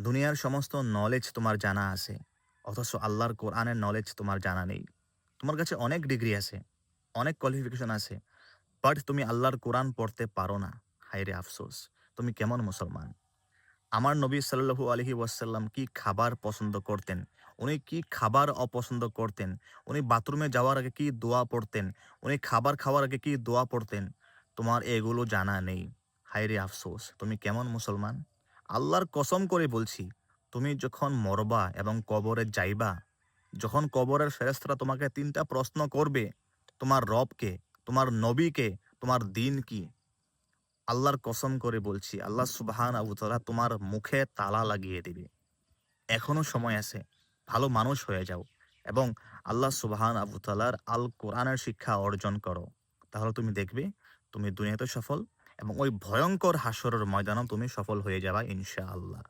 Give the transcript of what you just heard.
দুনিয়ার সমস্ত নলেজ তোমার জানা আছে, অথচ আল্লাহর কোরআনের নলেজ তোমার জানা নেই। তোমার কাছে অনেক ডিগ্রি আছে, অনেক কোয়ালিফিকেশন আছে, বাট তুমি আল্লাহর কোরআন পড়তে পারো না। হায়রে আফসোস! তুমি কেমন মুসলমান? আমার নবী সাল্লাল্লাহু আলাইহি ওয়াসাল্লাম কি খাবার পছন্দ করতেন? উনি কি খাবার অপছন্দ করতেন? উনি বাথরুমে যাওয়ার আগে কি দোয়া পড়তেন? উনি খাবার খাওয়ার আগে কি দোয়া পড়তেন? তোমার এগুলো জানা নেই। হায়রে আফসোস! তুমি কেমন মুসলমান? আল্লাহর কসম করে বলছি, তুমি যখন মরবা এবং কবরে যাইবা, যখন কবরের ফেরেশতারা তোমাকে ৩ টা প্রশ্ন করবে, তোমার রব কে? তোমার নবী কে? তোমার দিন কি? আল্লাহর কসম করে বলছি, আল্লাহ সুবহানাহু ওয়া তাআলা তোমার মুখে তালা লাগিয়ে দিবে। এখনো সময় আছে। ভালো মানুষ হয়ে যাও এবং আল্লাহ সুবহানাহু ওয়া তাআলার আল কোরআনের শিক্ষা অর্জন করো। তাহলে তুমি দেখবে তুমি দুনিয়াতে সফল এবং ওই ভয়ংকর হাসরের ময়দানেও তুমি সফল হয়ে যাবা ইনশাআল্লাহ।